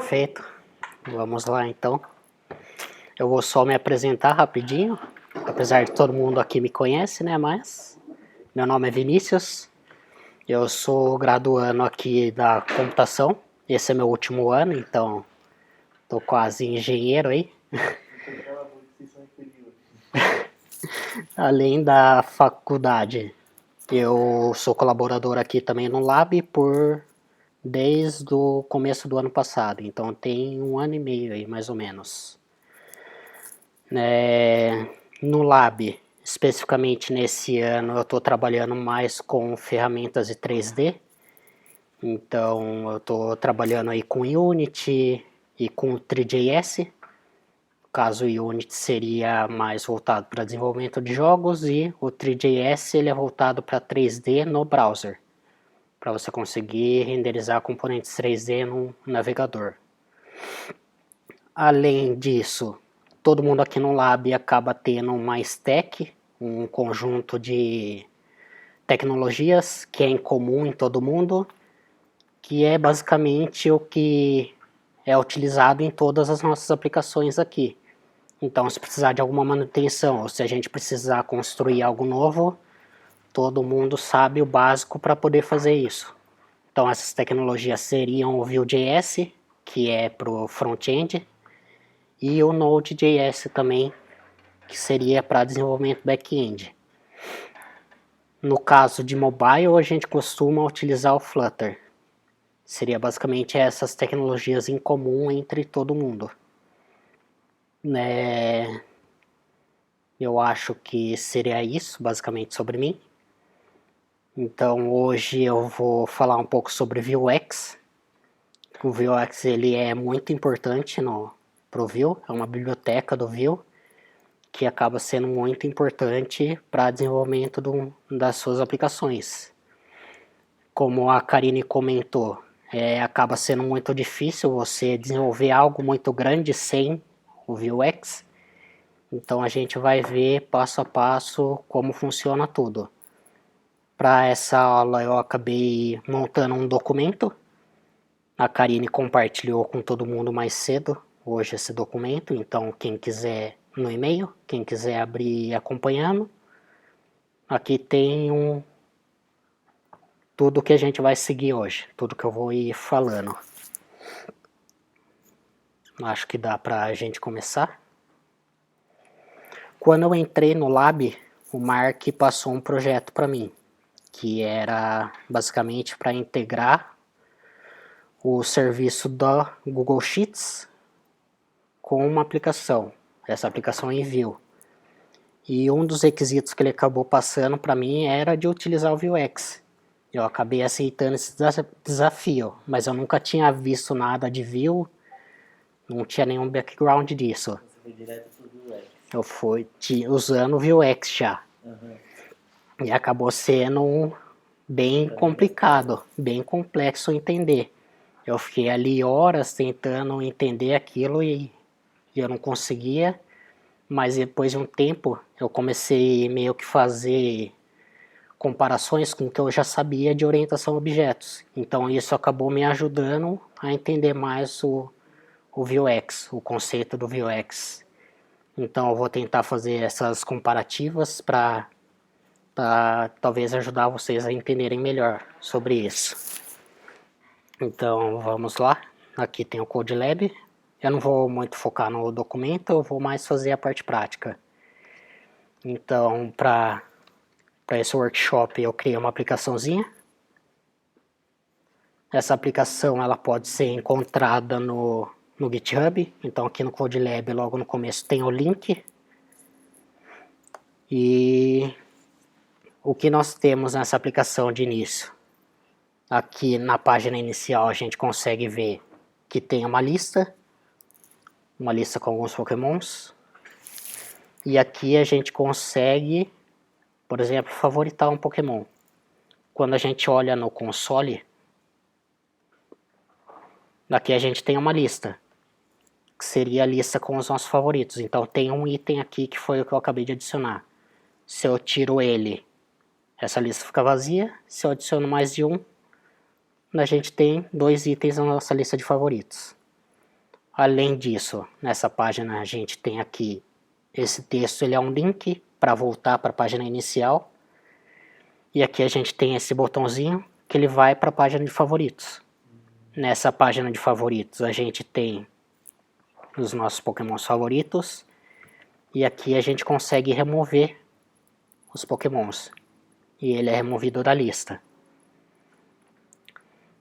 Perfeito. Vamos lá então. Eu vou só me apresentar rapidinho, apesar de todo mundo aqui me conhece, né? Mas meu nome é Vinícius, eu sou graduando aqui da computação. Esse é meu último ano, então tô quase engenheiro aí. Além da faculdade, eu sou colaborador aqui também no Lab desde o começo do ano passado, então tem um ano e meio aí, mais ou menos. No Lab, especificamente nesse ano, eu estou trabalhando mais com ferramentas de 3D, então eu estou trabalhando aí com Unity e com 3JS. No caso, o Unity seria mais voltado para desenvolvimento de jogos e o 3JS ele é voltado para 3D no browser, para você conseguir renderizar componentes 3D no navegador. Além disso, todo mundo aqui no Lab acaba tendo uma stack, um conjunto de tecnologias que é em comum em todo mundo, que é basicamente o que é utilizado em todas as nossas aplicações aqui. Então, se precisar de alguma manutenção ou se a gente precisar construir algo novo, todo mundo sabe o básico para poder fazer isso. Então, essas tecnologias seriam o Vue.js, que é para o front-end, e o Node.js também, que seria para desenvolvimento back-end. No caso de mobile, a gente costuma utilizar o Flutter. Seria basicamente essas tecnologias em comum entre todo mundo. Eu acho que seria isso, basicamente, sobre mim. Então, hoje eu vou falar um pouco sobre Vuex. O Vuex ele é muito importante para o Vue, é uma biblioteca do Vue, que acaba sendo muito importante para desenvolvimento das suas aplicações. Como a Karine comentou, acaba sendo muito difícil você desenvolver algo muito grande sem o Vuex. Então a gente vai ver passo a passo como funciona tudo. Para essa aula eu acabei montando um documento. A Karine compartilhou com todo mundo mais cedo hoje esse documento, então quem quiser no e-mail, quem quiser abrir acompanhando, aqui tem tudo que a gente vai seguir hoje, tudo que eu vou ir falando. Acho que dá pra gente começar. Quando eu entrei no Lab, o Mark passou um projeto para mim, que era basicamente para integrar o serviço da Google Sheets com uma aplicação, essa aplicação em Vue. E um dos requisitos que ele acabou passando para mim era de utilizar o Vuex. Eu acabei aceitando esse desafio, mas eu nunca tinha visto nada de Vue, não tinha nenhum background disso. Você foi direto pro Vuex? Eu fui usando o Vuex já. Uhum. E acabou sendo bem complicado, bem complexo entender. Eu fiquei ali horas tentando entender aquilo e eu não conseguia. Mas depois de um tempo eu comecei meio que fazer comparações com o que eu já sabia de orientação a objetos. Então isso acabou me ajudando a entender mais o Vuex, o conceito do Vuex. Então eu vou tentar fazer essas comparativas para talvez ajudar vocês a entenderem melhor sobre isso. Então vamos lá, aqui tem o CodeLab. Eu não vou muito focar no documento, eu vou mais fazer a parte prática. Então, para esse workshop eu criei uma aplicaçãozinha. Essa aplicação ela pode ser encontrada no GitHub. Então aqui no CodeLab logo no começo tem o link. E o que nós temos nessa aplicação de início? Aqui na página inicial a gente consegue ver que tem uma lista com alguns pokémons. E aqui a gente consegue, por exemplo, favoritar um pokémon. Quando a gente olha no console, aqui a gente tem uma lista, que seria a lista com os nossos favoritos. Então tem um item aqui que foi o que eu acabei de adicionar. Se eu tiro ele, essa lista fica vazia. Se eu adiciono mais de um, a gente tem 2 itens na nossa lista de favoritos. Além disso, nessa página a gente tem aqui, esse texto ele é um link para voltar para a página inicial. E aqui a gente tem esse botãozinho que ele vai para a página de favoritos. Nessa página de favoritos a gente tem os nossos pokémons favoritos. E aqui a gente consegue remover os pokémons. E ele é removido da lista.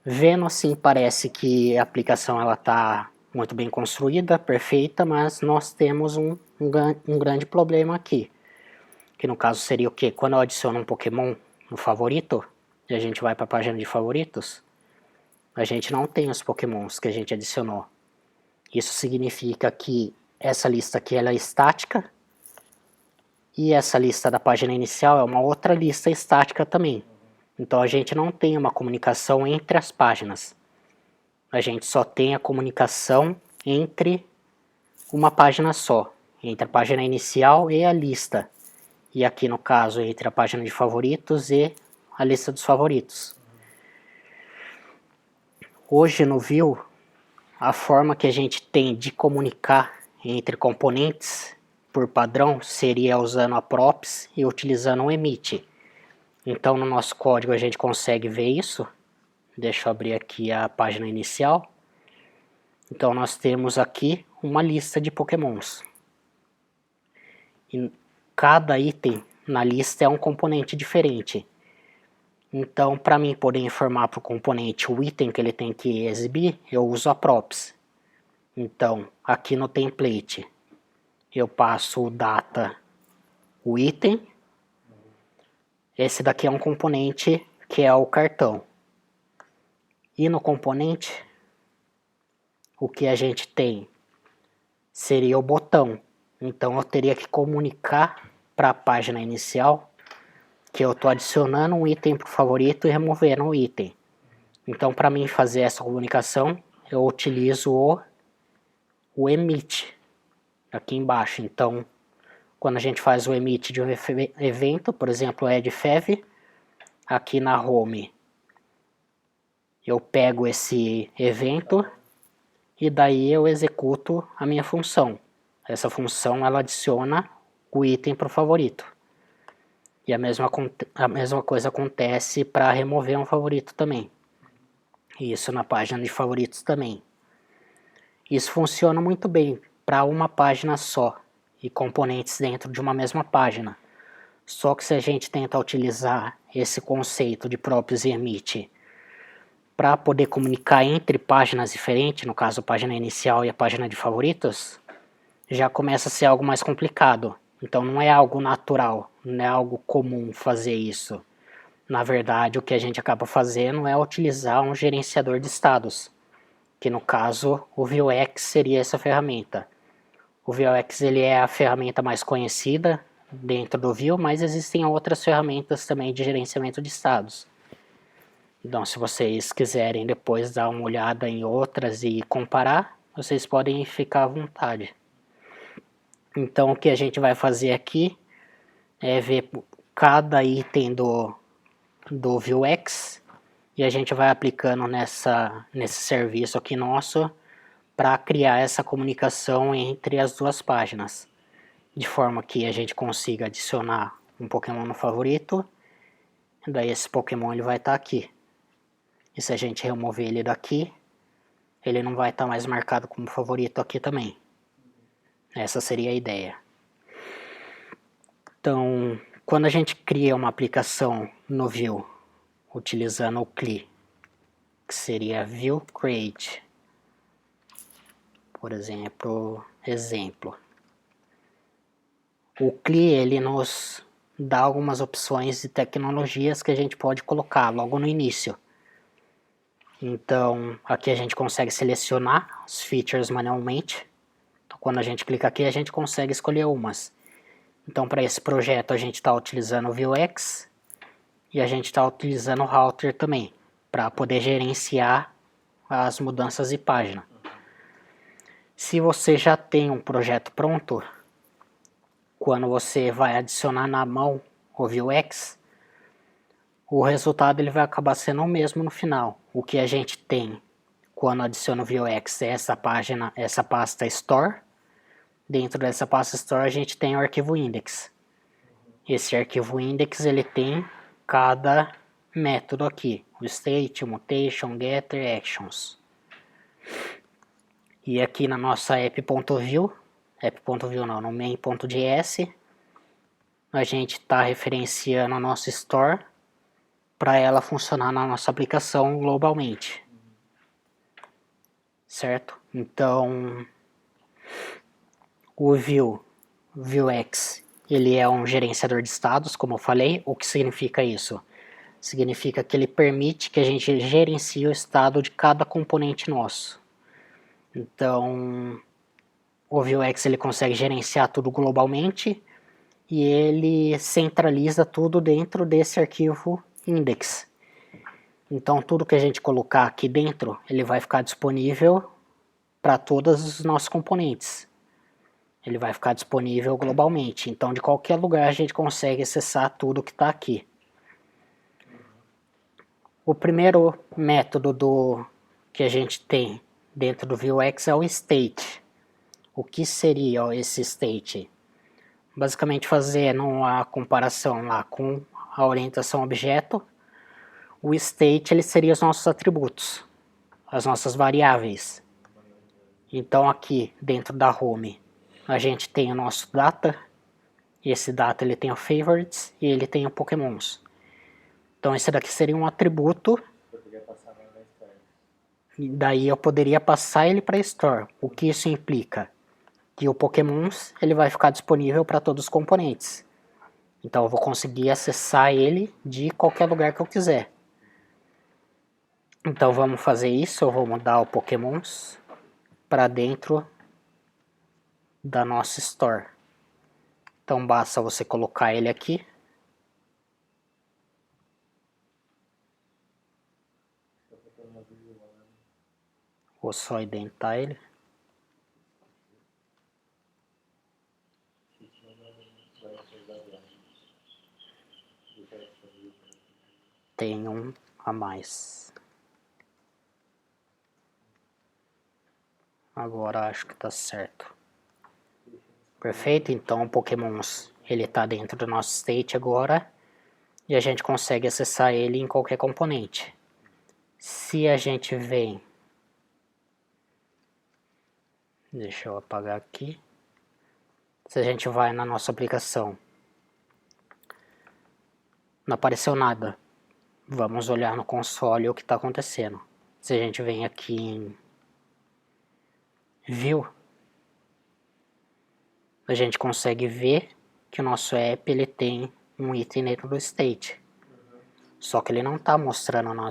Vendo assim, parece que a aplicação está muito bem construída, perfeita, mas nós temos um grande problema aqui. Que no caso seria o quê? Quando eu adiciono um Pokémon no favorito, e a gente vai para a página de favoritos, a gente não tem os Pokémons que a gente adicionou. Isso significa que essa lista aqui ela é estática, e essa lista da página inicial é uma outra lista estática também. Então a gente não tem uma comunicação entre as páginas. A gente só tem a comunicação entre uma página só, entre a página inicial e a lista. E aqui no caso entre a página de favoritos e a lista dos favoritos. Hoje no Vue, a forma que a gente tem de comunicar entre componentes por padrão seria usando a props e utilizando o emit. Então no nosso código a gente consegue ver isso. Deixa eu abrir aqui a página inicial. Então nós temos aqui uma lista de pokémons. E cada item na lista é um componente diferente. Então para mim poder informar para o componente o item que ele tem que exibir, eu uso a props. Então aqui no template eu passo o data, o item. Esse daqui é um componente que é o cartão. E no componente, o que a gente tem seria o botão. Então eu teria que comunicar para a página inicial que eu estou adicionando um item para o favorito e removendo um item. Então para mim fazer essa comunicação, eu utilizo o emit aqui embaixo. Então quando a gente faz o emit de um evento, por exemplo, add fav, aqui na home eu pego esse evento e daí eu executo a minha função. Essa função ela adiciona o item para o favorito. E a mesma coisa acontece para remover um favorito também. Isso na página de favoritos também. Isso funciona muito bem para uma página só e componentes dentro de uma mesma página. Só que se a gente tenta utilizar esse conceito de props e emit para poder comunicar entre páginas diferentes, no caso a página inicial e a página de favoritos, já começa a ser algo mais complicado. Então não é algo natural, não é algo comum fazer isso. Na verdade, o que a gente acaba fazendo é utilizar um gerenciador de estados, que no caso o Vuex seria essa ferramenta. O Vuex ele é a ferramenta mais conhecida dentro do Vue, mas existem outras ferramentas também de gerenciamento de estados. Então, se vocês quiserem depois dar uma olhada em outras e comparar, vocês podem ficar à vontade. Então, o que a gente vai fazer aqui é ver cada item do Vuex e a gente vai aplicando nesse serviço aqui nosso para criar essa comunicação entre as duas páginas, de forma que a gente consiga adicionar um Pokémon no favorito, daí esse Pokémon ele vai estar aqui. E se a gente remover ele daqui, ele não vai estar mais marcado como favorito aqui também. Essa seria a ideia. Então, quando a gente cria uma aplicação no Vue, utilizando o CLI, que seria Vue Create, por exemplo, o CLI ele nos dá algumas opções de tecnologias que a gente pode colocar logo no início. Então, aqui a gente consegue selecionar as features manualmente. Então, quando a gente clica aqui, a gente consegue escolher umas. Então, para esse projeto, a gente está utilizando o Vuex e a gente está utilizando o Router também, para poder gerenciar as mudanças de página. Se você já tem um projeto pronto, quando você vai adicionar na mão o Vuex, o resultado ele vai acabar sendo o mesmo no final. O que a gente tem quando adiciono o Vuex é essa página, essa pasta Store. Dentro dessa pasta Store a gente tem o arquivo index. Esse arquivo index ele tem cada método aqui, o state, mutation, getter, actions. E aqui na nossa app.view não, no main.js, a gente está referenciando a nossa store para ela funcionar na nossa aplicação globalmente. Certo? Então, o Vuex, ele é um gerenciador de estados, como eu falei. O que significa isso? Significa que ele permite que a gente gerencie o estado de cada componente nosso. Então, o Vuex ele consegue gerenciar tudo globalmente e ele centraliza tudo dentro desse arquivo index. Então, tudo que a gente colocar aqui dentro, ele vai ficar disponível para todos os nossos componentes. Ele vai ficar disponível globalmente. Então, de qualquer lugar a gente consegue acessar tudo que está aqui. O primeiro método que a gente tem dentro do Vuex é o state. O que seria esse state? Basicamente fazendo uma comparação lá com a orientação objeto, o state ele seria os nossos atributos, as nossas variáveis. Então aqui dentro da home a gente tem o nosso data, e esse data ele tem o favorites e ele tem o pokémons. Então esse daqui seria um atributo. E daí eu poderia passar ele para store. O que isso implica? Que o pokémons ele vai ficar disponível para todos os componentes. Então eu vou conseguir acessar ele de qualquer lugar que eu quiser. Então vamos fazer isso, eu vou mudar o pokémons para dentro da nossa store. Então basta você colocar ele aqui. Vou só indentar ele. Tem um a mais. Agora acho que tá certo. Perfeito? Então o pokémons ele tá dentro do nosso state agora. E a gente consegue acessar ele em qualquer componente. Se a gente vem... Deixa eu apagar aqui. Se a gente vai na nossa aplicação, não apareceu nada. Vamos olhar no console o que está acontecendo. Se a gente vem aqui em View, a gente consegue ver que o nosso app ele tem um item dentro do state. Só que ele não está mostrando na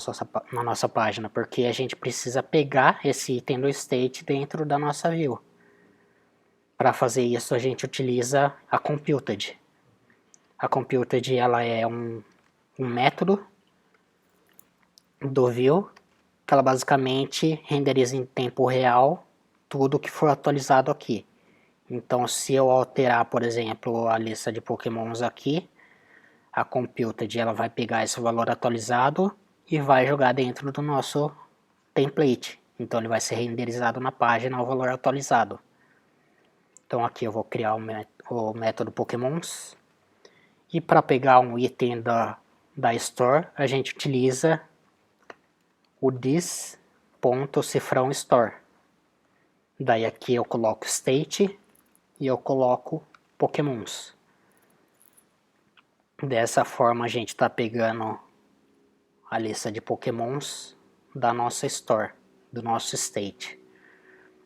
nossa página, porque a gente precisa pegar esse item do state dentro da nossa view. Para fazer isso a gente utiliza a Computed. A Computed ela é um método do view que ela basicamente renderiza em tempo real tudo que for atualizado aqui. Então se eu alterar, por exemplo, a lista de pokémons aqui, a Computed ela vai pegar esse valor atualizado e vai jogar dentro do nosso template. Então ele vai ser renderizado na página o valor atualizado. Então aqui eu vou criar o método pokémons. E para pegar um item da store, a gente utiliza o this.cifrãoStore. Daí aqui eu coloco state e eu coloco pokémons. Dessa forma a gente está pegando a lista de pokémons da nossa store, do nosso state.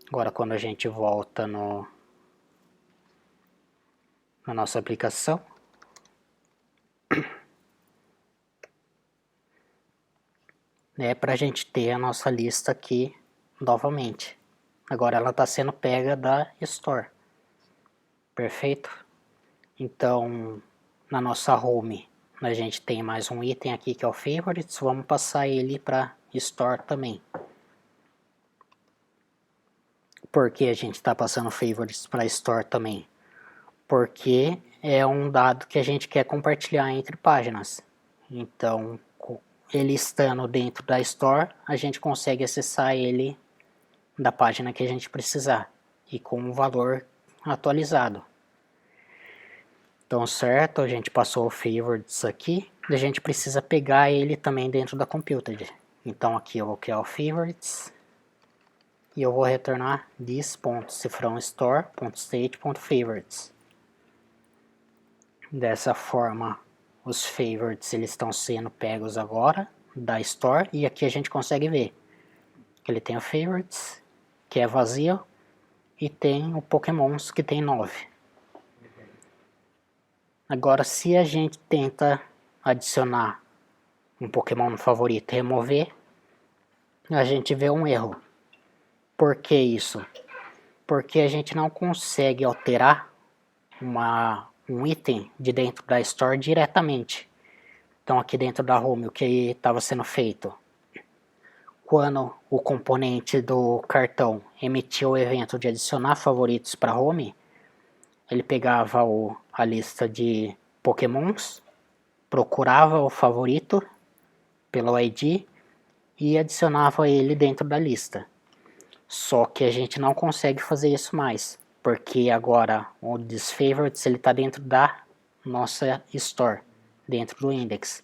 Agora quando a gente volta na nossa aplicação, para a gente ter a nossa lista aqui novamente. Agora ela está sendo pega da store. Perfeito? Então, na nossa home, a gente tem mais um item aqui que é o favorites. Vamos passar ele para store também. Por que a gente está passando favorites para store também? Porque é um dado que a gente quer compartilhar entre páginas. Então, ele estando dentro da Store, a gente consegue acessar ele da página que a gente precisar e com um valor atualizado. Então, certo, a gente passou o favorites aqui, a gente precisa pegar ele também dentro da computed. Então aqui eu vou criar o favorites e eu vou retornar this.cifrãostore.state.favorites. Dessa forma, os favorites eles estão sendo pegos agora da Store e aqui a gente consegue ver que ele tem o favorites, que é vazio, e tem o Pokémons, que tem 9. Agora, se a gente tenta adicionar um Pokémon no favorito e remover, a gente vê um erro. Por que isso? Porque a gente não consegue alterar um item de dentro da Store diretamente. Então aqui dentro da Home, o que estava sendo feito? Quando o componente do cartão emitiu o evento de adicionar favoritos para Home, ele pegava a lista de Pokémons, procurava o favorito pelo ID e adicionava ele dentro da lista. Só que a gente não consegue fazer isso mais, porque agora o Disfavorites está dentro da nossa Store, dentro do index.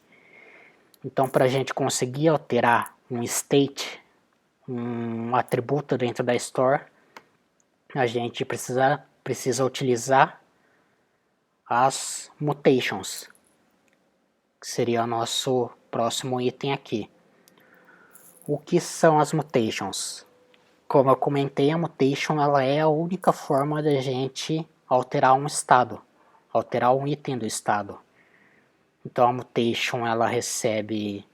Então, para a gente conseguir alterar um state, um atributo dentro da Store, a gente precisa utilizar as mutations, que seria o nosso próximo item aqui. O que são as mutations? Como eu comentei, a mutation ela é a única forma da gente alterar um estado, alterar um item do estado. Então a mutation ela recebe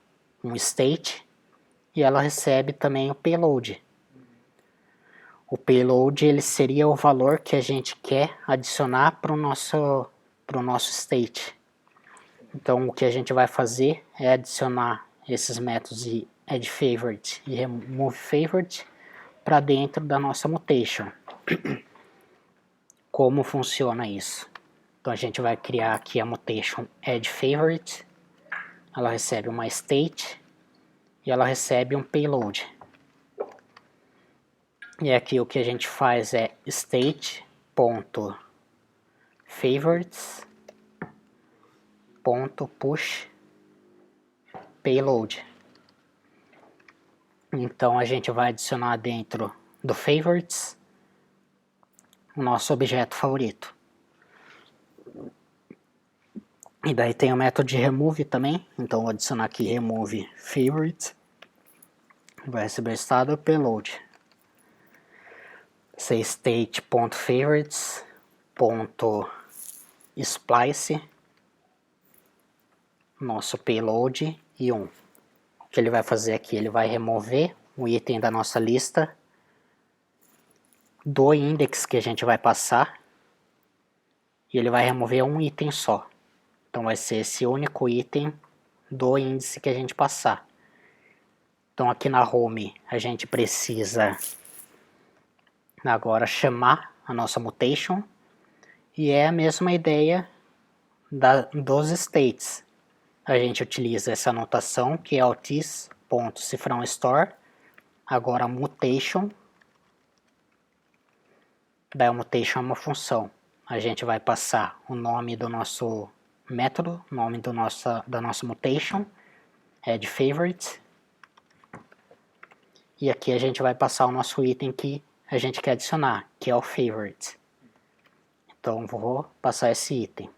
um state e ela recebe também o payload. O payload ele seria o valor que a gente quer adicionar para o nosso state. Então o que a gente vai fazer é adicionar esses métodos de addFavorite e removeFavorite para dentro da nossa mutation. Como funciona isso? Então a gente vai criar aqui a mutation addFavorite, ela recebe uma state e ela recebe um payload. E aqui o que a gente faz é state.favorites.push payload. Então a gente vai adicionar dentro do favorites o nosso objeto favorito. E daí tem o método de remove também, então vou adicionar aqui remove favorite, vai receber o estado payload. Ser state.favorites.splice nosso payload e 1. O que ele vai fazer aqui? Ele vai remover o item da nossa lista do index que a gente vai passar e ele vai remover um item só. Então vai ser esse único item do índice que a gente passar. Então aqui na home a gente precisa agora chamar a nossa mutation e é a mesma ideia dos states. A gente utiliza essa anotação que é o this.cifrãostore, agora a mutation, daí a mutation é uma função. A gente vai passar o nome do nosso método, nome da nossa mutation, addFavorite, e aqui a gente vai passar o nosso item que a gente quer adicionar, que é o favorite. Então vou passar esse item.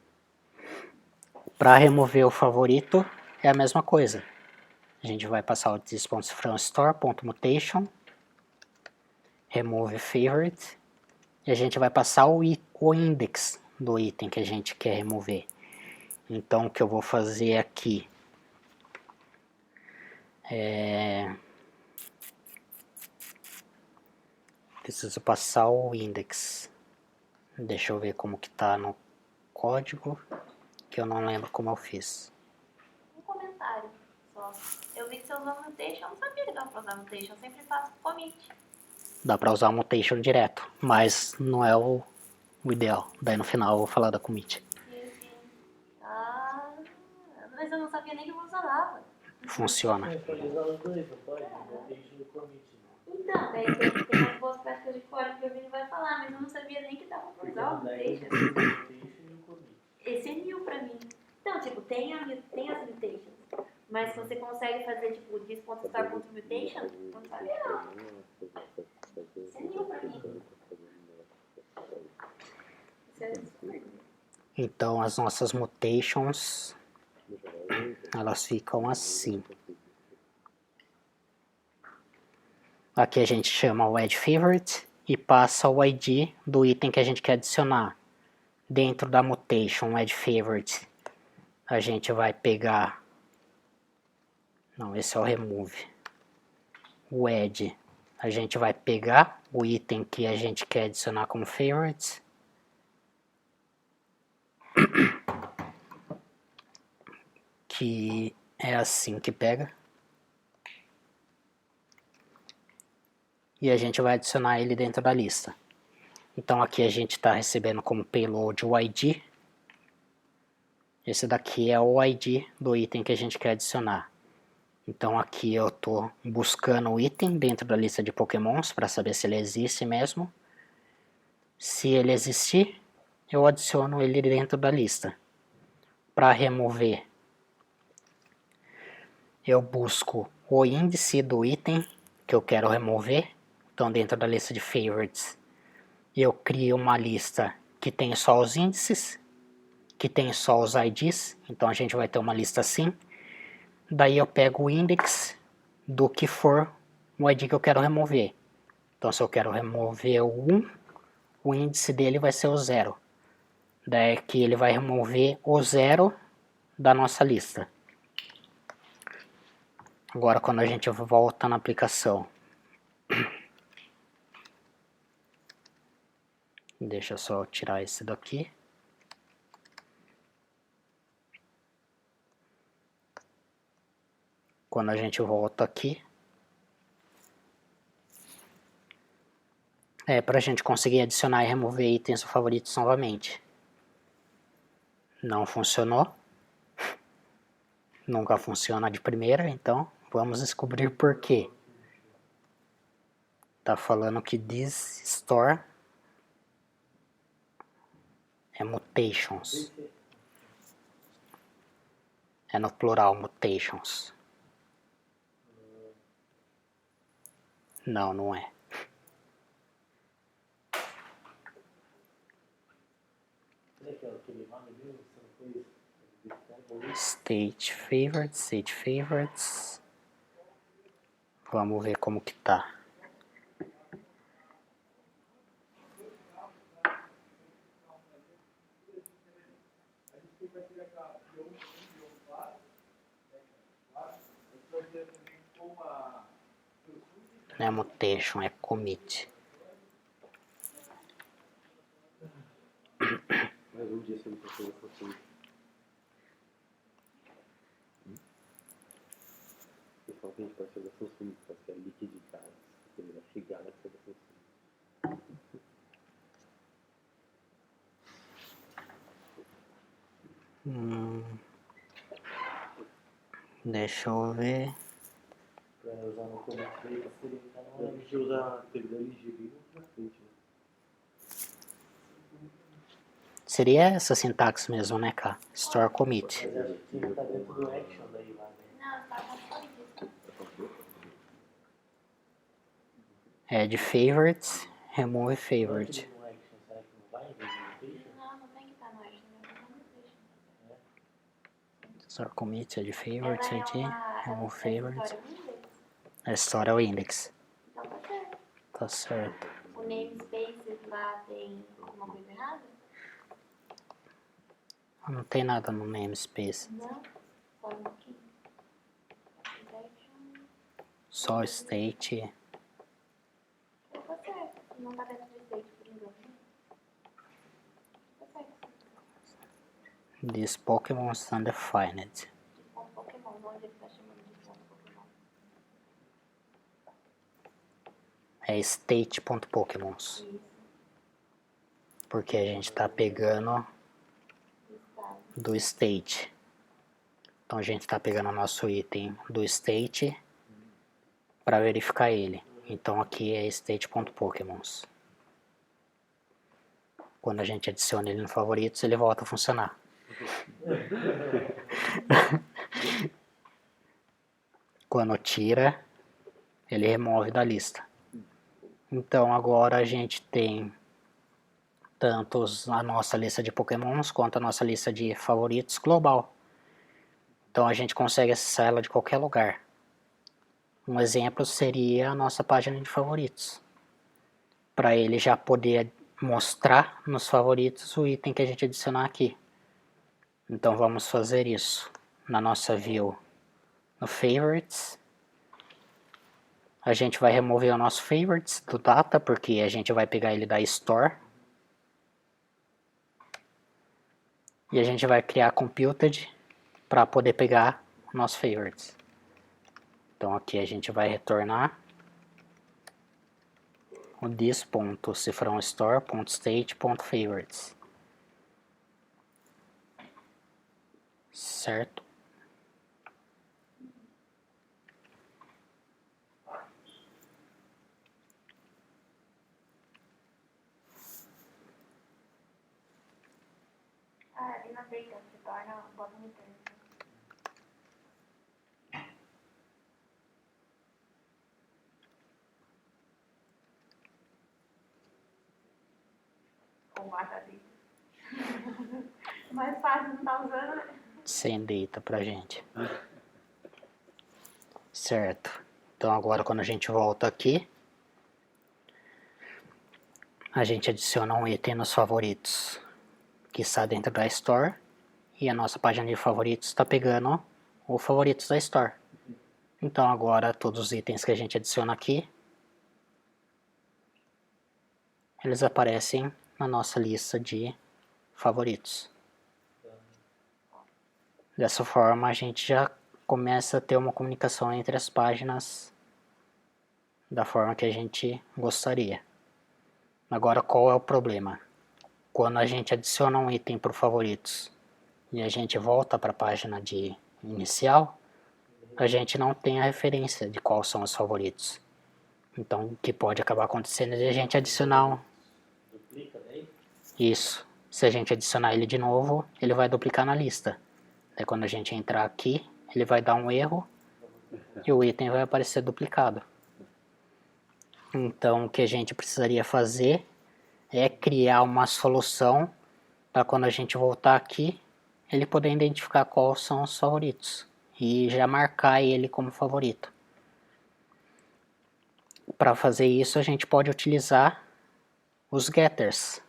Para remover o favorito é a mesma coisa. A gente vai passar o this.cifrãostore.mutation, remove favorite, e a gente vai passar o index do item que a gente quer remover. Então o que eu vou fazer aqui é... preciso passar o index. Deixa eu ver como que tá no código, que eu não lembro como eu fiz. Um comentário só. Eu vi que você usou mutation, eu não sabia que dava pra usar mutation, eu sempre faço commit. Dá pra usar mutation direto, mas não é o ideal. Daí no final eu vou falar da commit. Sim. Ah, mas eu não sabia nem que funcionava. funciona. Mas pode usar os dois, não pode? Mutation e commit. Então, daí tem as boas práticas de fora que o Vini vai falar, mas eu não sabia nem que dava pra usar o mutation. Mutation e o commit. Esse é new pra mim. Então, tipo, tem as mutations, mas você consegue fazer, tipo, this.star.mutation, não sabia não. Isso é new pra mim. Isso é super. Então as nossas mutations, elas ficam assim. Aqui a gente chama o add favorite e passa o ID do item que a gente quer adicionar. Dentro da mutation add favorite, a gente vai pegar... Não, esse é o remove. O add, a gente vai pegar o item que a gente quer adicionar como favorite. Que é assim que pega. E a gente vai adicionar ele dentro da lista. Então aqui a gente está recebendo como payload o ID. Esse daqui é o ID do item que a gente quer adicionar. Então aqui eu estou buscando o item dentro da lista de pokémons para saber se ele existe mesmo. Se ele existir, eu adiciono ele dentro da lista. Para remover, eu busco o índice do item que eu quero remover. Então dentro da lista de favorites, eu crio uma lista que tem só os índices, que tem só os IDs, então a gente vai ter uma lista assim. Daí eu pego o index do que for o ID que eu quero remover. Então se eu quero remover o 1, o índice dele vai ser o 0. Daí que ele vai remover o 0 da nossa lista. Agora quando a gente volta na aplicação, deixa eu só tirar esse daqui. Quando a gente volta aqui, para a gente conseguir adicionar e remover itens favoritos novamente. Não funcionou. Nunca funciona de primeira, então vamos descobrir por quê. Tá falando que this store é mutations. É no plural, mutations. Não, não é. State favorites. Vamos ver como que tá. Não é mutation, é commit. Mais um dia você não precisa fazer. Eu falo que a gente pode fazer Samsung, porque é líquido de casa. Ele vai chegar na da Samsung. Deixa eu ver. Pra usar no commit dele, seria então A gente usa a teve LGB na frente, né? Seria essa sintaxe mesmo, né, cara? Store commit. mas acho que tá dentro do action daí lá, né? Não, tá fora disso. Add favorites, remove favorite. No action, será que não vai em vez de mutation? Não tem que estar no action, né? Não mutation. Store commit, add favorites, Ela é ID, uma remove essa favorites. história é um index. A história é o index. Então tá certo. Tá certo. O namespaces lá tem alguma coisa errada? Não tem nada no namespace. Não. Só um pouquinho. Protection. Só state. Então tá certo. Não tá dentro de state por engano. Tá certo. This Pokémon is undefined. De ponto Pokémon. Onde ele tá chamando de ponto Pokémon? É state.pokémons. Isso. Porque a gente tá pegando Estado. do state. Então a gente está pegando o nosso item do state para verificar ele. Então aqui é state.pokemons. Quando a gente adiciona ele no favoritos, ele volta a funcionar. Quando tira, ele remove da lista. Então agora a gente tem tanto a nossa lista de pokémons quanto a nossa lista de favoritos global. Então a gente consegue acessar ela de qualquer lugar. Um exemplo seria a nossa página de favoritos. Para ele já poder mostrar nos favoritos o item que a gente adicionar aqui. Então vamos fazer isso na nossa view no favorites. A gente vai remover o nosso favorites do data, porque a gente vai pegar ele da store. E a gente vai criar computed para poder pegar o nosso favorites. Então aqui a gente vai retornar o this.cifrãostore.state.favorites. Certo? Ali na data, você torna, bota no termo. Ou mata a data. Mais fácil, não tá usando, né? Sem data pra gente. Certo. Então agora quando a gente volta aqui, a gente adiciona um item nos favoritos que está dentro da Store e a nossa página de favoritos está pegando o favoritos da Store. Então agora todos os itens que a gente adiciona aqui, eles aparecem na nossa lista de favoritos. Dessa forma a gente já começa a ter uma comunicação entre as páginas da forma que a gente gostaria. Agora qual é o problema? Quando a gente adiciona um item para o favoritos e a gente volta para a página de inicial, a gente não tem a referência de quais são os favoritos. Então o que pode acabar acontecendo é a gente adicionar um... Duplica daí? Isso. Se a gente adicionar ele de novo, ele vai duplicar na lista. Aí quando a gente entrar aqui, ele vai dar um erro e o item vai aparecer duplicado. Então o que a gente precisaria fazer é criar uma solução para quando a gente voltar aqui, ele poder identificar quais são os favoritos e já marcar ele como favorito. Para fazer isso a gente pode utilizar os getters.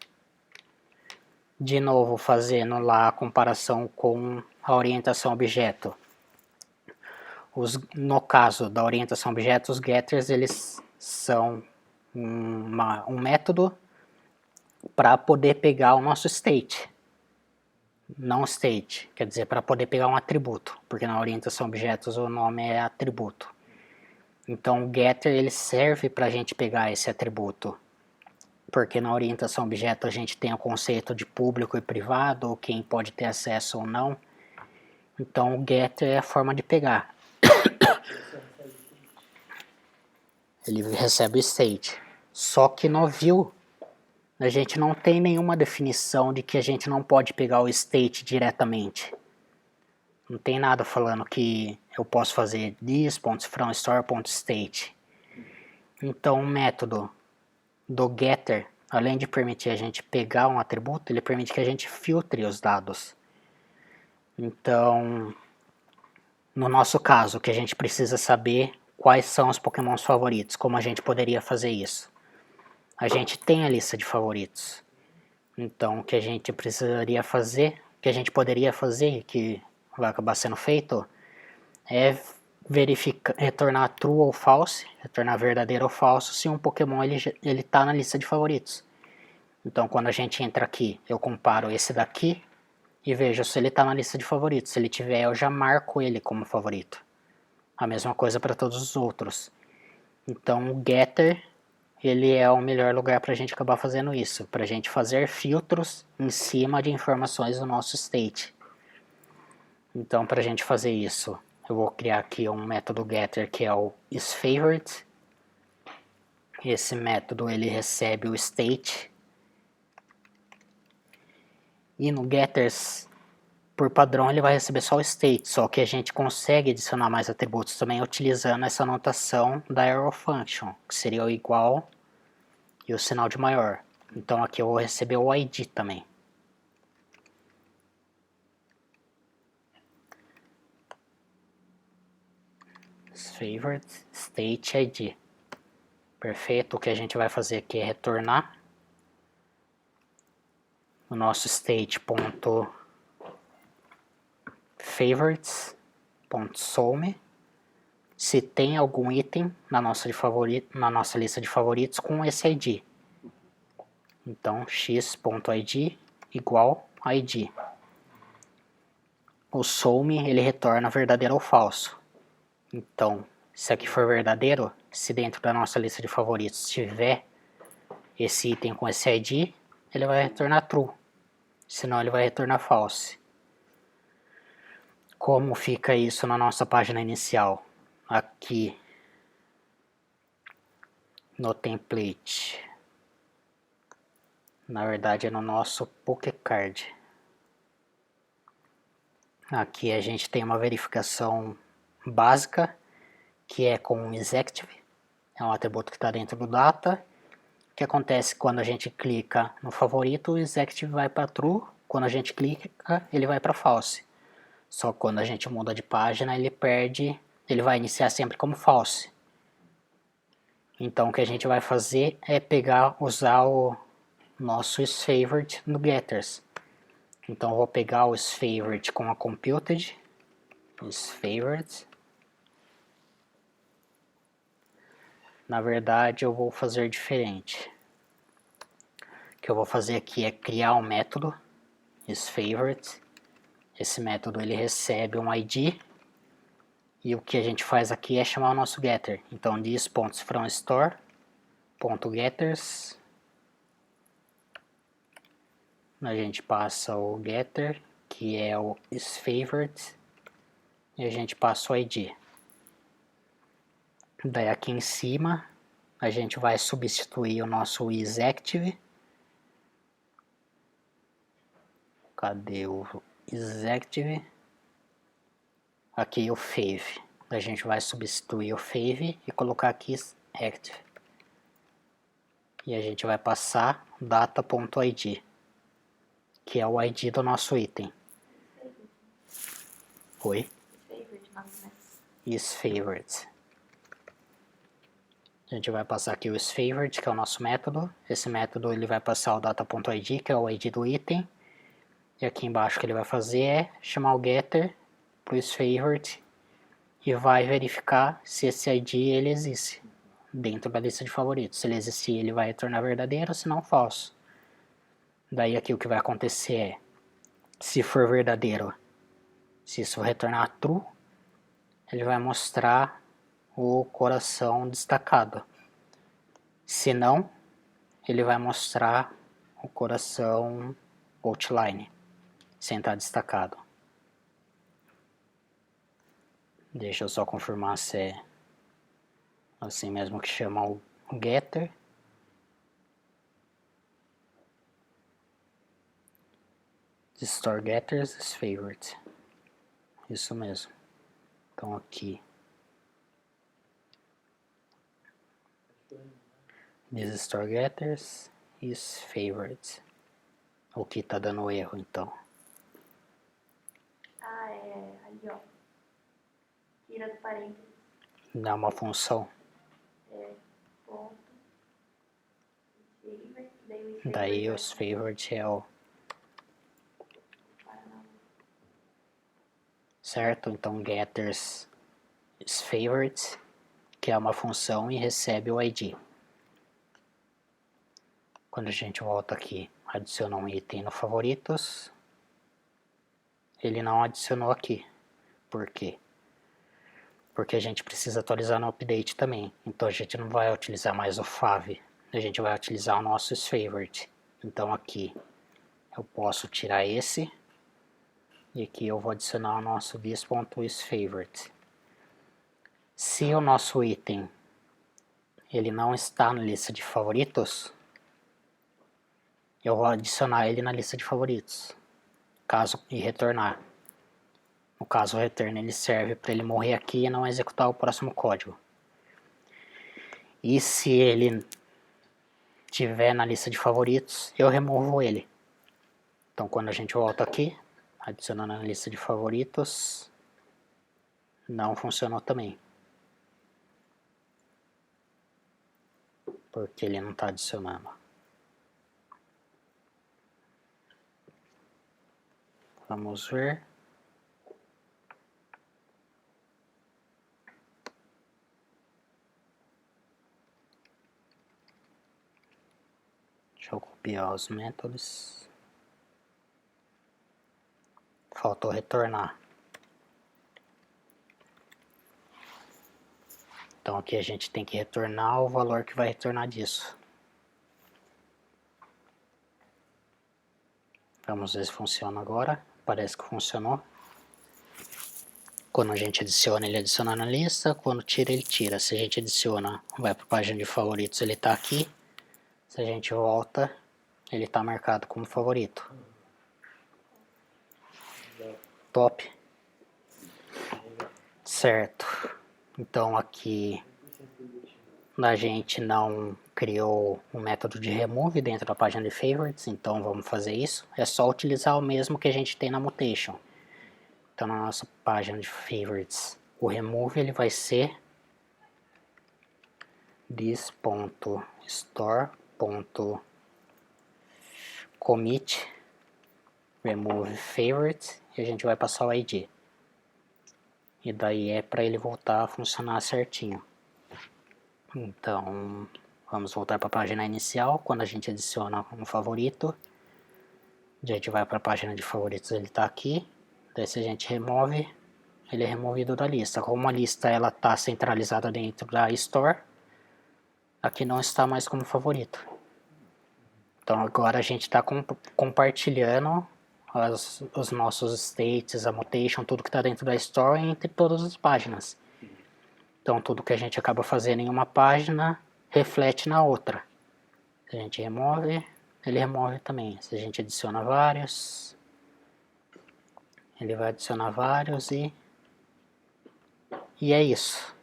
De novo fazendo lá a comparação com a orientação objeto. No caso da orientação objeto, os getters eles são um método para poder pegar o nosso state. Não state, quer dizer, para poder pegar um atributo, porque na orientação objetos o nome é atributo. Então o getter ele serve para a gente pegar esse atributo, porque na orientação objeto a gente tem o conceito de público e privado, ou quem pode ter acesso ou não. Então o getter é a forma de pegar. Ele recebe o state. Só que no view a gente não tem nenhuma definição de que a gente não pode pegar o state diretamente. Não tem nada falando que eu posso fazer this.cifrãostore.state. Então o método do getter, além de permitir a gente pegar um atributo, ele permite que a gente filtre os dados. Então, no nosso caso, que a gente precisa saber quais são os pokémons favoritos, como a gente poderia fazer isso? A gente tem a lista de favoritos. Então, o que a gente precisaria fazer, o que a gente poderia fazer, que vai acabar sendo feito, é retornar true ou false, retornar verdadeiro ou falso, se um Pokémon ele tá na lista de favoritos. Então, quando a gente entra aqui, eu comparo esse daqui e vejo se ele está na lista de favoritos. Se ele tiver, eu já marco ele como favorito. A mesma coisa para todos os outros. Então, o getter ele é o melhor lugar para a gente acabar fazendo isso, para a gente fazer filtros em cima de informações do nosso state. Então, para a gente fazer isso, eu vou criar aqui um método getter que é o isFavorite. Esse método ele recebe o state. E no getters, por padrão, ele vai receber só o state, só que a gente consegue adicionar mais atributos também utilizando essa notação da arrow function, que seria o igual e o sinal de maior. Então aqui eu vou receber o ID também. Favorite state ID. Perfeito, o que a gente vai fazer aqui é retornar o nosso state.favorites.some se tem algum item na nossa lista de favoritos com esse ID. Então, x.id igual id. O some ele retorna verdadeiro ou falso. Então, se aqui for verdadeiro, se dentro da nossa lista de favoritos tiver esse item com esse ID, ele vai retornar true. Senão ele vai retornar false. Como fica isso na nossa página inicial? Aqui no template. Na verdade é no nosso PokéCard. Aqui a gente tem uma verificação básica, que é com o isActive. É um atributo que está dentro do data. O que acontece quando a gente clica no favorito, o isActive vai para true. Quando a gente clica, ele vai para false. Só que quando a gente muda de página, ele vai iniciar sempre como false. Então o que a gente vai fazer é usar o nosso isFavorite no getters. Então eu vou pegar o isFavorite com a computed, isFavorite. Na verdade eu vou fazer diferente. O que eu vou fazer aqui é criar um método isFavorite. Esse método ele recebe um ID. E o que a gente faz aqui é chamar o nosso getter. Então, this.fromStore.getters. A gente passa o getter, que é o isFavorite. E a gente passa o ID. Daí aqui em cima, a gente vai substituir o nosso isActive. Cadê o isActive? Aqui o fave. A gente vai substituir o fave e colocar aqui active. E a gente vai passar data.id, que é o ID do nosso item. Oi? isFavorite. A gente vai passar aqui o isFavorite, que é o nosso método. Esse método ele vai passar o data.id, que é o ID do item. E aqui embaixo o que ele vai fazer é chamar o getter para o isFavorite e vai verificar se esse ID ele existe dentro da lista de favoritos. Se ele existir, ele vai retornar verdadeiro, se não falso. Daí aqui o que vai acontecer é, se for verdadeiro, se isso retornar true, ele vai mostrar o coração destacado. Se não, ele vai mostrar o coração outline, sem estar destacado. Deixa eu só confirmar se é assim mesmo que chama o getter. Store getters is favorite. Isso mesmo. Então aqui. This store getters is favorite. O que tá dando erro então? Ah, é ali, ó. Tira do parênteses. Dá uma função. Ponto. Daí os favorite é o... Certo? Então getters is favorite, que é uma função e recebe o ID. Quando a gente volta aqui, adiciona um item no favoritos, ele não adicionou aqui. Por quê? Porque a gente precisa atualizar no update também. Então a gente não vai utilizar mais o fav, a gente vai utilizar o nosso isFavorite. Então aqui eu posso tirar esse E aqui eu vou adicionar o nosso this.isFavorite. Se o nosso item ele não está na lista de favoritos, eu vou adicionar ele na lista de favoritos, caso e retornar. No caso, o return ele serve para ele morrer aqui e não executar o próximo código. E se ele tiver na lista de favoritos, eu removo ele. Então quando a gente volta aqui, adicionando na lista de favoritos, não funcionou também. Porque ele não está adicionando. Vamos ver. Deixa eu copiar os métodos. Faltou retornar. Então aqui a gente tem que retornar o valor que vai retornar disso. Vamos ver se funciona agora. Parece que funcionou. Quando a gente adiciona, ele adiciona na lista. Quando tira, ele tira. Se a gente adiciona, vai para a página de favoritos, ele está aqui. Se a gente volta, ele está marcado como favorito. Top. Certo. Então aqui a gente não criou um método de remove dentro da página de favorites, então vamos fazer isso. É só utilizar o mesmo que a gente tem na mutation. Então na nossa página de favorites, o remove ele vai ser this.store.commit remove favorite e a gente vai passar o ID. E daí é para ele voltar a funcionar certinho. Então, vamos voltar para a página inicial. Quando a gente adiciona um favorito, a gente vai para a página de favoritos, ele está aqui. Daí se a gente remove, ele é removido da lista. Como a lista está centralizada dentro da Store, aqui não está mais como favorito. Então agora a gente está compartilhando os nossos states, a mutation, tudo que está dentro da Store entre todas as páginas. Então tudo que a gente acaba fazendo em uma página reflete na outra. Se a gente remove, ele remove também. Se a gente adiciona vários, ele vai adicionar vários e é isso.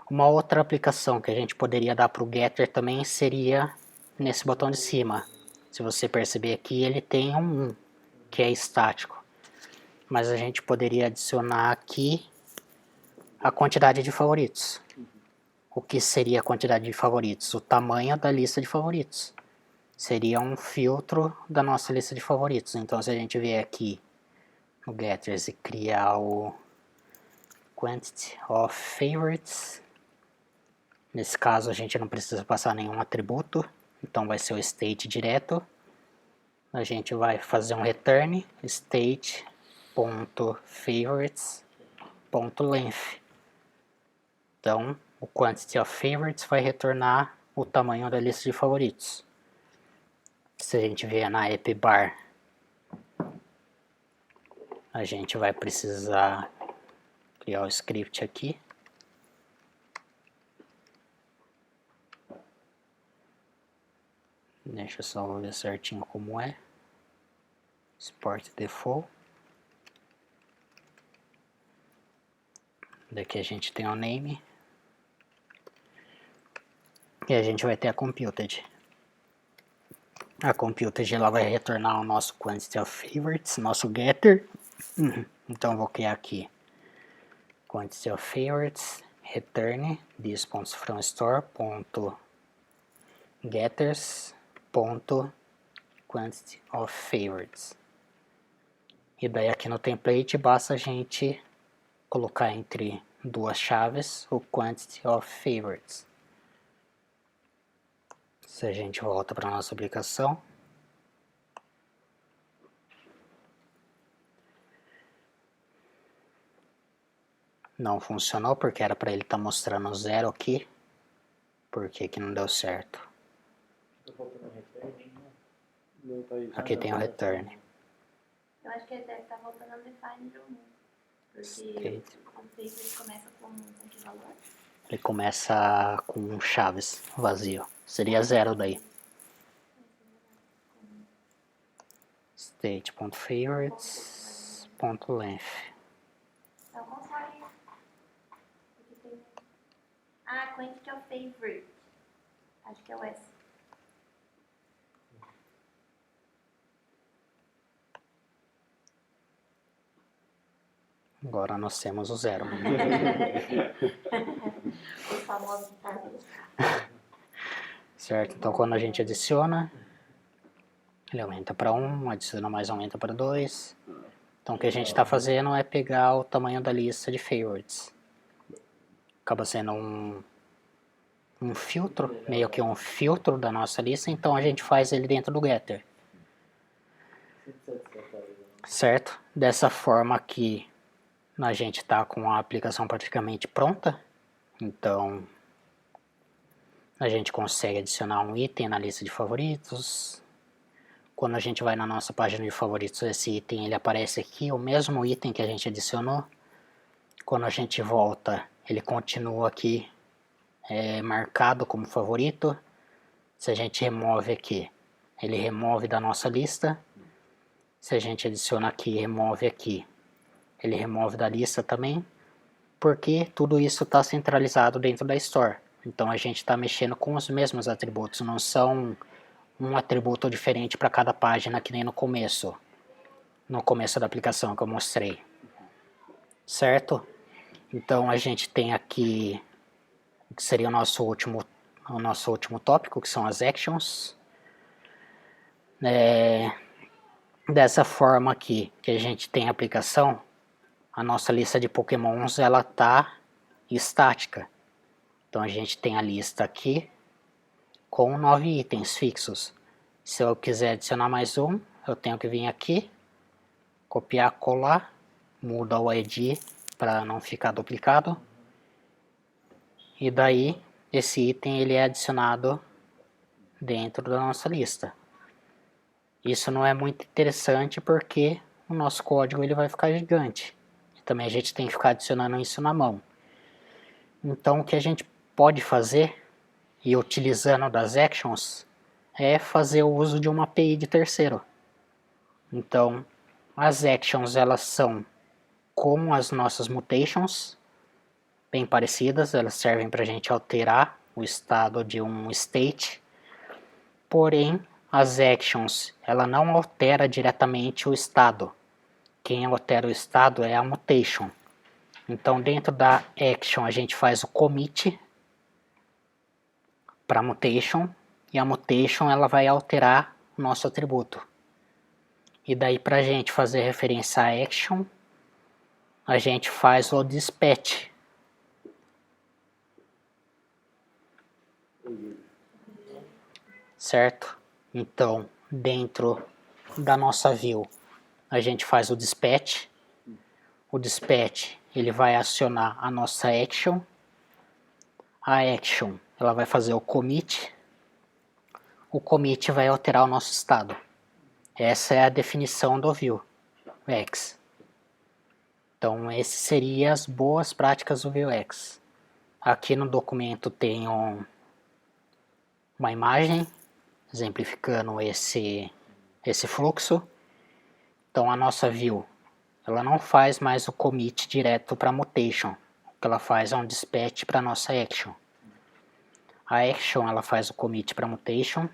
Uma outra aplicação que a gente poderia dar para o getter também seria nesse botão de cima. Se você perceber aqui, ele tem um que é estático. Mas a gente poderia adicionar aqui a quantidade de favoritos. O que seria a quantidade de favoritos? O tamanho da lista de favoritos. Seria um filtro da nossa lista de favoritos. Então se a gente vier aqui no getters e criar o quantity of favorites, nesse caso a gente não precisa passar nenhum atributo, então vai ser o state direto. A gente vai fazer um return state.favorites.length. Então o quantity of favorites vai retornar o tamanho da lista de favoritos. Se a gente vier na app bar, a gente vai precisar criar o script aqui. Deixa eu só ver certinho como é. Export default. Daqui a gente tem o name. E a gente vai ter a computed. A computed ela vai retornar o nosso quantity of favorites, nosso getter. Então eu vou criar aqui quantity of favorites, return this.fromStore.getters.quantity of favorites. E daí aqui no template basta a gente colocar entre duas chaves o quantity of favorites. Se a gente volta para a nossa aplicação, não funcionou porque era para ele estar mostrando 0 aqui. Por que que não deu certo? Tá faltando return, né? Não, tá aí. Aqui tem o return. Eu acho que ele deve estar voltando ao define do 1. Porque State. o state ele começa com que valor? Ele começa com chaves, vazio. Seria 0 daí. State.favorites.length. Então console. Aqui tem. Ah, quantity of favorite. Acho que é o S. Agora nós temos o 0. Os famosos targets. Certo? Então quando a gente adiciona, ele aumenta para 1, adiciona mais aumenta para 2. Então o que a gente está fazendo é pegar o tamanho da lista de favorites. Acaba sendo um filtro, meio que um filtro da nossa lista, então a gente faz ele dentro do getter. Certo? Dessa forma aqui a gente está com a aplicação praticamente pronta. Então a gente consegue adicionar um item na lista de favoritos. Quando a gente vai na nossa página de favoritos, esse item ele aparece aqui, o mesmo item que a gente adicionou. Quando a gente volta, ele continua aqui marcado como favorito. Se a gente remove aqui, ele remove da nossa lista. Se a gente adiciona aqui e remove aqui, ele remove da lista também, porque tudo isso está centralizado dentro da Store. Então a gente está mexendo com os mesmos atributos, não são um atributo diferente para cada página, que nem no começo da aplicação que eu mostrei. Certo? Então a gente tem aqui o que seria o nosso último tópico, que são as actions. Dessa forma aqui que a gente tem a aplicação, a nossa lista de pokémons ela está estática. Então a gente tem a lista aqui com 9 itens fixos. Se eu quiser adicionar mais um, eu tenho que vir aqui, copiar, colar, muda o ID para não ficar duplicado. E daí esse item ele é adicionado dentro da nossa lista. Isso não é muito interessante porque o nosso código ele vai ficar gigante. E também a gente tem que ficar adicionando isso na mão. Então o que a gente pode fazer, e utilizando das actions, é fazer o uso de uma API de terceiro. Então as actions elas são como as nossas mutations, bem parecidas, elas servem para a gente alterar o estado de um state, porém as actions, ela não altera diretamente o estado. Quem altera o estado é a mutation. Então dentro da action a gente faz o commit para mutation, e a mutation ela vai alterar o nosso atributo. E daí para a gente fazer referência à action, a gente faz o dispatch. Certo? Então, dentro da nossa view, a gente faz o dispatch. O dispatch ele vai acionar a nossa action. A action ela vai fazer o commit. O commit vai alterar o nosso estado. Essa é a definição do Vuex. Então, essas seriam as boas práticas do Vuex. Aqui no documento tem uma imagem exemplificando esse fluxo. Então a nossa view ela não faz mais o commit direto para a mutation. O que ela faz é um dispatch para a nossa action. A action ela faz o commit para a mutation.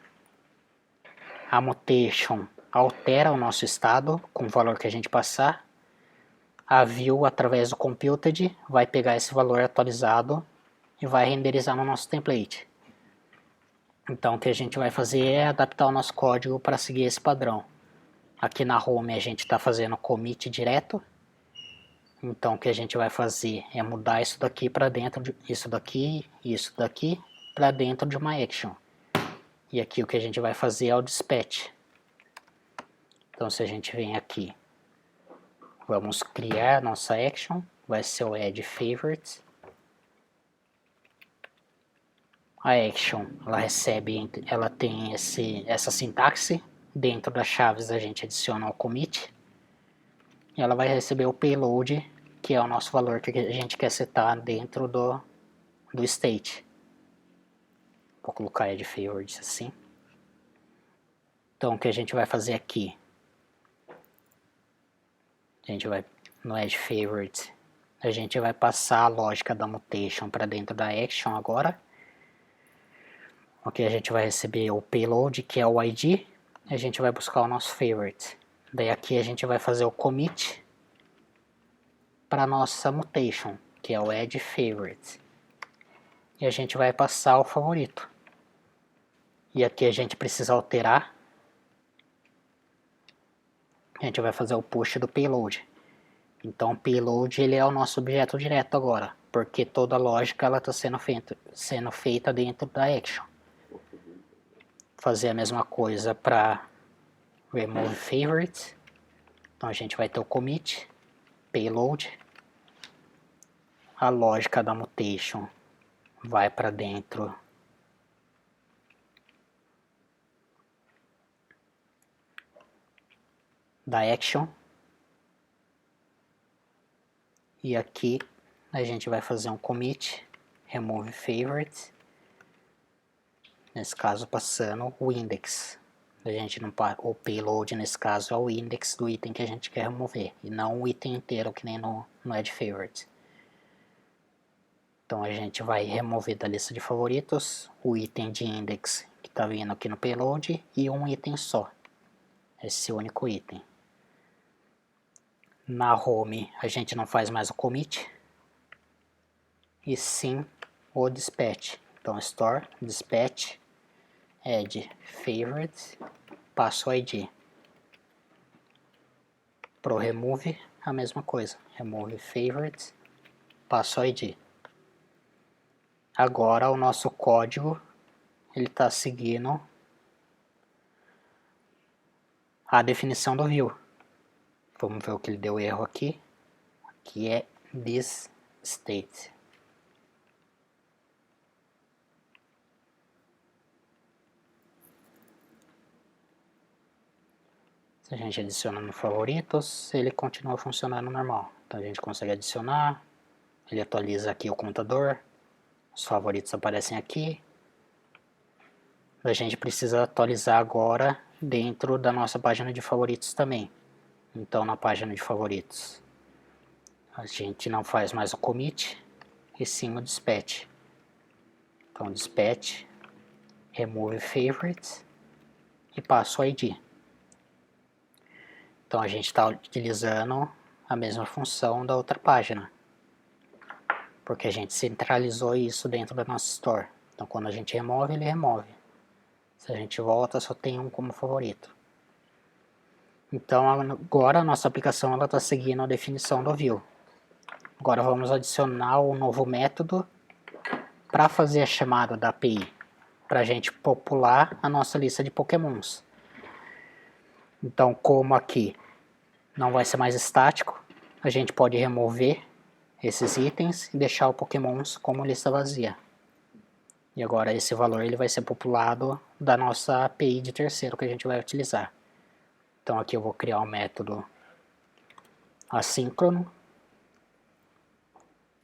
A mutation altera o nosso estado com o valor que a gente passar. A view, através do computed, vai pegar esse valor atualizado e vai renderizar no nosso template. Então o que a gente vai fazer é adaptar o nosso código para seguir esse padrão. Aqui na home a gente está fazendo commit direto. Então o que a gente vai fazer é mudar isso daqui para dentro de isso daqui para dentro de uma action. E aqui o que a gente vai fazer é o dispatch. Então se a gente vem aqui, vamos criar nossa action, vai ser o add favorites. A action, ela tem essa sintaxe. Dentro das chaves a gente adiciona o commit. e ela vai receber o payload, que é o nosso valor que a gente quer setar dentro do state. Vou colocar add favorites assim. Então o que a gente vai fazer aqui? A gente vai no add favorite, a gente vai passar a lógica da mutation para dentro da action agora. Aqui a gente vai receber o payload, que é o ID, e a gente vai buscar o nosso favorite. Daí aqui a gente vai fazer o commit para a nossa mutation, que é o add favorite. E a gente vai passar o favorito. E aqui a gente precisa alterar. A gente vai fazer o push do payload. Então o payload ele é o nosso objeto direto agora, porque toda a lógica está sendo feita dentro da action. Fazer a mesma coisa para remove favorite. Então a gente vai ter o commit, payload, a lógica da mutation vai para dentro da action. E aqui a gente vai fazer um commit, remove favorite, nesse caso passando o index. A gente não, o payload nesse caso é o index do item que a gente quer remover, e não o item inteiro que nem no add favorite. Então a gente vai remover da lista de favoritos o item de index que está vindo aqui no payload e um item só, esse único item. Na home a gente não faz mais o commit, e sim o dispatch. Então store, dispatch, add favorite, passo o ID. Pro remove a mesma coisa, remove favorite, passo o ID. Agora o nosso código ele está seguindo a definição do view. Vamos ver o que ele deu erro aqui. Aqui é this state. Se a gente adiciona no favoritos, ele continua funcionando normal. Então a gente consegue adicionar, ele atualiza aqui o contador, os favoritos aparecem aqui. A gente precisa atualizar agora dentro da nossa página de favoritos também. Então na página de favoritos a gente não faz mais o commit, e sim o dispatch. Então dispatch, remove favorites e passo o ID. Então a gente está utilizando a mesma função da outra página, porque a gente centralizou isso dentro da nossa store. Então quando a gente remove, ele remove. Se a gente volta, só tem um como favorito. Então agora a nossa aplicação está seguindo a definição do view. Agora vamos adicionar um novo método para fazer a chamada da API, para a gente popular a nossa lista de pokémons. Então como aqui não vai ser mais estático, a gente pode remover esses itens e deixar o pokémons como lista vazia. E agora esse valor ele vai ser populado da nossa API de terceiro que a gente vai utilizar. Então aqui eu vou criar um método assíncrono,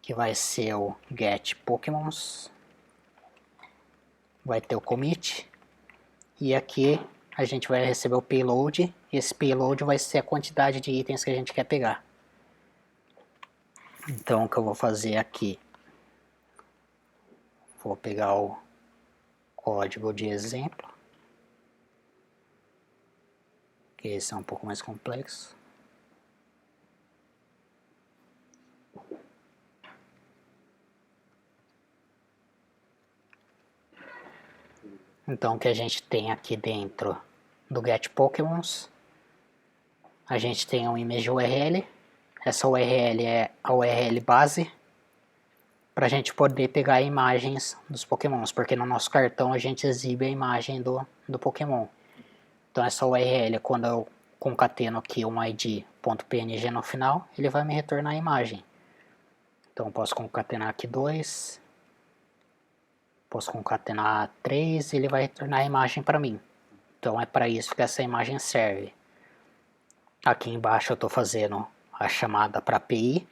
que vai ser o getPokemons, vai ter o commit, e aqui a gente vai receber o payload, e esse payload vai ser a quantidade de itens que a gente quer pegar. Então o que eu vou fazer aqui, vou pegar o código de exemplo, que esse é um pouco mais complexo. Então o que a gente tem aqui dentro do getPokemons, a gente tem um image URL, essa URL é a URL base, para a gente poder pegar imagens dos pokémons, porque no nosso cartão a gente exibe a imagem do pokémon. Então essa URL, quando eu concateno aqui um id.png no final, ele vai me retornar a imagem. Então eu posso concatenar aqui 2, posso concatenar 3, ele vai retornar a imagem para mim. Então é para isso que essa imagem serve. Aqui embaixo eu estou fazendo a chamada para API,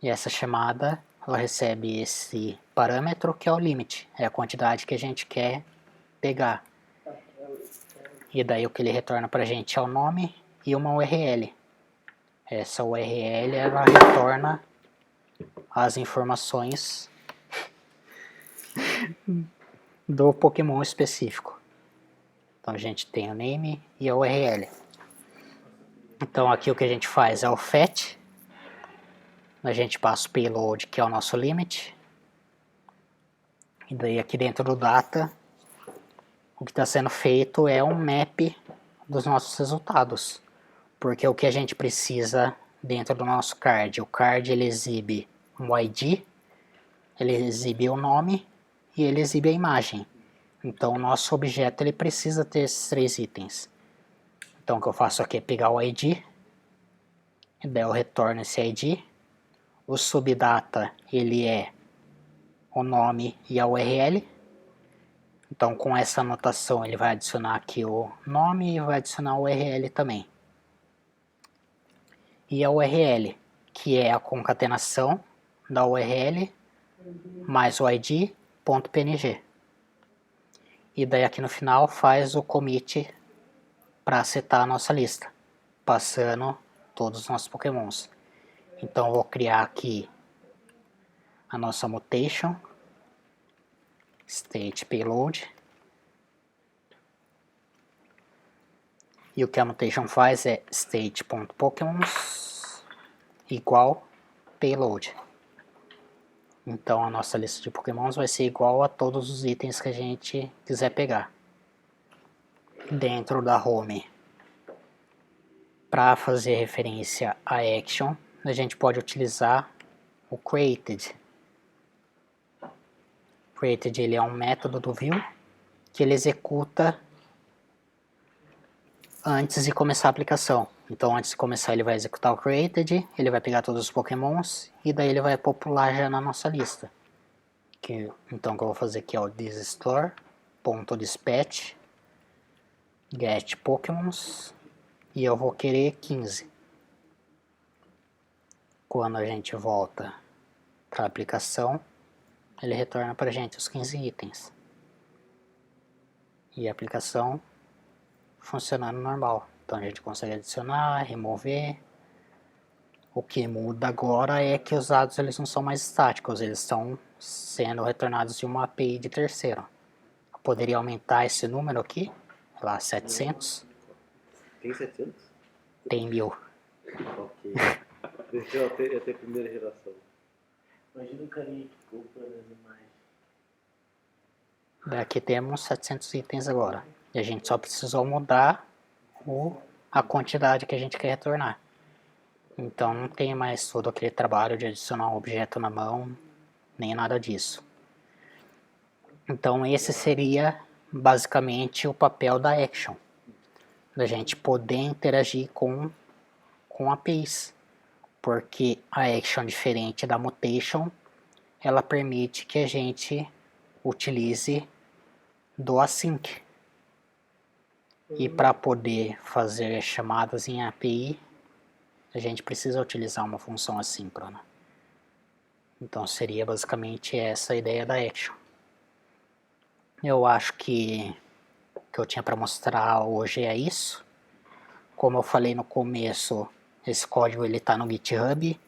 e essa chamada ela recebe esse parâmetro que é o limit, é a quantidade que a gente quer pegar. E daí o que ele retorna para a gente é o nome e uma URL. Essa URL ela retorna as informações do Pokémon específico. Então a gente tem o name e a URL. Então aqui o que a gente faz é o fetch. A gente passa o payload, que é o nosso limit. E daí aqui dentro do data, o que está sendo feito é um map dos nossos resultados. Porque o que a gente precisa dentro do nosso card, o card ele exibe um ID, ele exibe o nome e ele exibe a imagem. Então o nosso objeto ele precisa ter esses 3 itens. Então o que eu faço aqui é pegar o ID, e daí eu retorno esse ID. O subdata ele é o nome e a URL. Então com essa anotação ele vai adicionar aqui o nome e vai adicionar o URL também. E a URL, que é a concatenação da URL mais o ID.png. E daí aqui no final faz o commit para setar a nossa lista, passando todos os nossos pokémons. Então eu vou criar aqui a nossa mutation, state payload. E o que a mutation faz é state.pokemons igual payload. Então a nossa lista de pokémons vai ser igual a todos os itens que a gente quiser pegar. Dentro da home, para fazer referência a action, a gente pode utilizar o created. Created ele é um método do view que ele executa antes de começar a aplicação. Então antes de começar ele vai executar o created, ele vai pegar todos os pokémons e daí ele vai popular já na nossa lista. Então o que eu vou fazer aqui é o thisstore.dispatch get pokémons e eu vou querer 15. Quando a gente volta para a aplicação, ele retorna para a gente os 15 itens. E a aplicação funcionando normal. Então a gente consegue adicionar, remover. O que muda agora é que os dados eles não são mais estáticos, eles estão sendo retornados de uma API de terceiro. Eu poderia aumentar esse número aqui, lá 700. Tem 700? Tem 1000. Ok. Deixa eu ter a primeira geração. Imagina o carinha que compra as imagens. Aqui temos 700 itens agora. E a gente só precisou mudar a quantidade que a gente quer retornar. Então não tem mais todo aquele trabalho de adicionar um objeto na mão, nem nada disso. Então esse seria basicamente o papel da action. Da gente poder interagir com APIs. Porque a action, diferente da mutation, ela permite que a gente utilize do async. E para poder fazer chamadas em API, a gente precisa utilizar uma função assíncrona. Então seria basicamente essa a ideia da action. Eu acho que o que eu tinha para mostrar hoje é isso. Como eu falei no começo, esse código está no GitHub.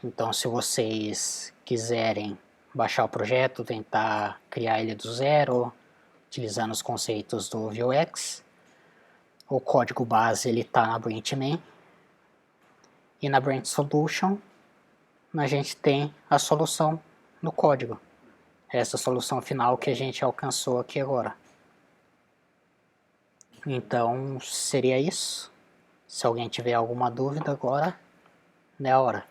Então se vocês quiserem baixar o projeto, tentar criar ele do zero, utilizando os conceitos do Vuex, o código base está na branch main. E na branch solution a gente tem a solução no código. Essa solução final que a gente alcançou aqui agora. Então seria isso. Se alguém tiver alguma dúvida agora, é a hora.